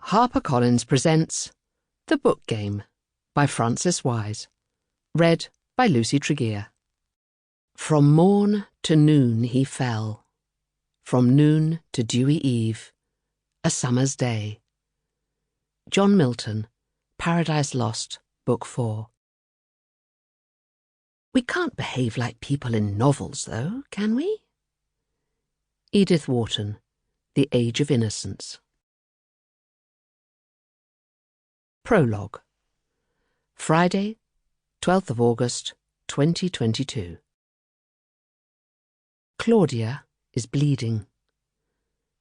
HarperCollins presents The Book Game by Frances Wise, read by Lucy Tregear. From morn to noon he fell, from noon to dewy eve, a summer's day. John Milton, Paradise Lost, Book 4. We can't behave like people in novels, though, can we? Edith Wharton, The Age of Innocence. Prologue. Friday, 12th of August, 2022. Claudia is bleeding.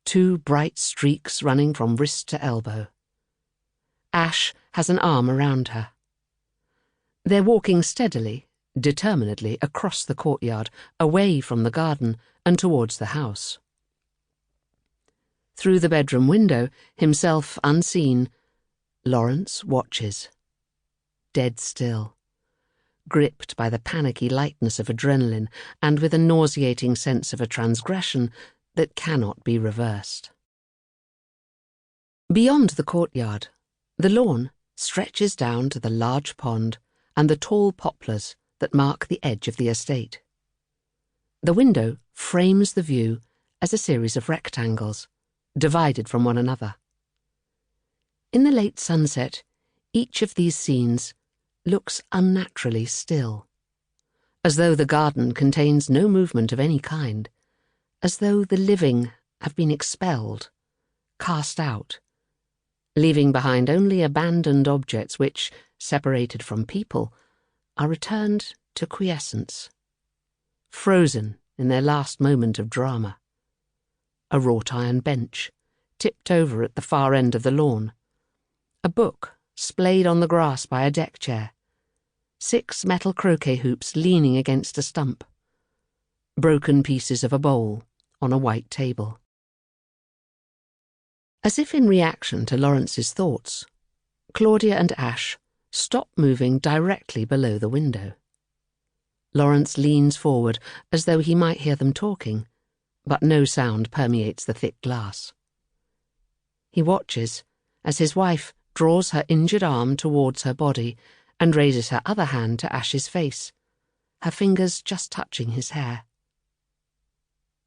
2 bright streaks running from wrist to elbow. Ash has an arm around her. They're walking steadily, determinedly across the courtyard, away from the garden and towards the house. Through the bedroom window, himself unseen, Lawrence watches, dead still, gripped by the panicky lightness of adrenaline and with a nauseating sense of a transgression that cannot be reversed. Beyond the courtyard, the lawn stretches down to the large pond and the tall poplars that mark the edge of the estate. The window frames the view as a series of rectangles, divided from one another. In the late sunset, each of these scenes looks unnaturally still, as though the garden contains no movement of any kind, as though the living have been expelled, cast out, leaving behind only abandoned objects which, separated from people, are returned to quiescence, frozen in their last moment of drama. A wrought-iron bench, tipped over at the far end of the lawn. A book splayed on the grass by a deck chair. 6 metal croquet hoops leaning against a stump. Broken pieces of a bowl on a white table. As if in reaction to Lawrence's thoughts, Claudia and Ash stop moving directly below the window. Lawrence leans forward as though he might hear them talking, but no sound permeates the thick glass. He watches as his wife draws her injured arm towards her body and raises her other hand to Ash's face, her fingers just touching his hair.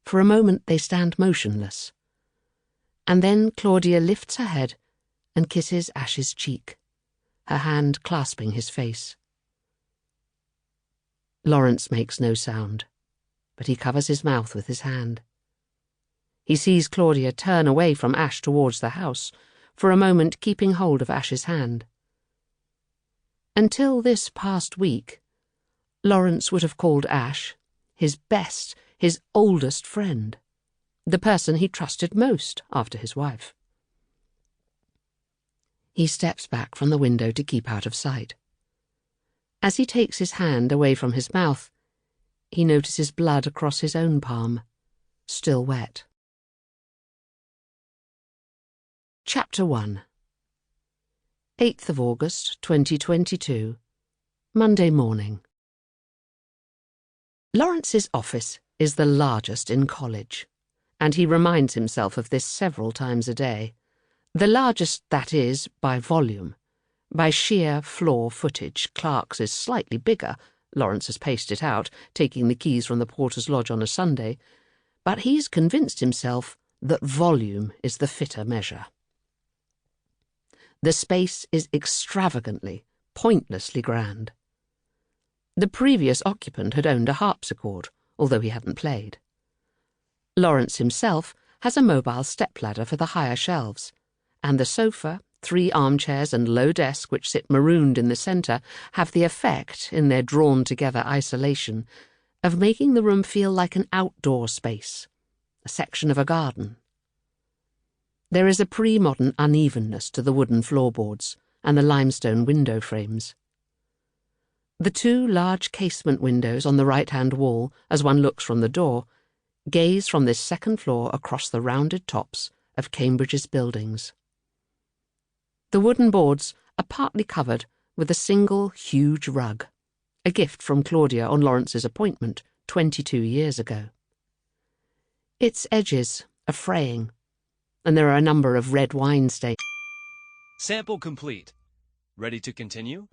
For a moment they stand motionless, and then Claudia lifts her head and kisses Ash's cheek, her hand clasping his face. Lawrence makes no sound, but he covers his mouth with his hand. He sees Claudia turn away from Ash towards the house, for a moment keeping hold of Ash's hand. Until this past week, Lawrence would have called Ash his best, his oldest friend, the person he trusted most after his wife. He steps back from the window to keep out of sight. As he takes his hand away from his mouth, he notices blood across his own palm, still wet. Chapter 1. 8th of August, 2022, Monday morning. Lawrence's office is the largest in college, and he reminds himself of this several times a day. The largest, that is, by volume. By sheer floor footage, Clark's is slightly bigger. Lawrence has paced it out, taking the keys from the porter's lodge on a Sunday, but he's convinced himself that volume is the fitter measure. The space is extravagantly, pointlessly grand. The previous occupant had owned a harpsichord, although he hadn't played. Lawrence himself has a mobile stepladder for the higher shelves, and the sofa, 3 armchairs and low desk which sit marooned in the centre have the effect, in their drawn-together isolation, of making the room feel like an outdoor space, a section of a garden. There is a pre-modern unevenness to the wooden floorboards and the limestone window frames. The 2 large casement windows on the right-hand wall, as one looks from the door, gaze from this second floor across the rounded tops of Cambridge's buildings. The wooden boards are partly covered with a single huge rug, a gift from Claudia on Lawrence's appointment 22 years ago. Its edges are fraying, and there are a number of red wine stains. Sample complete. Ready to continue?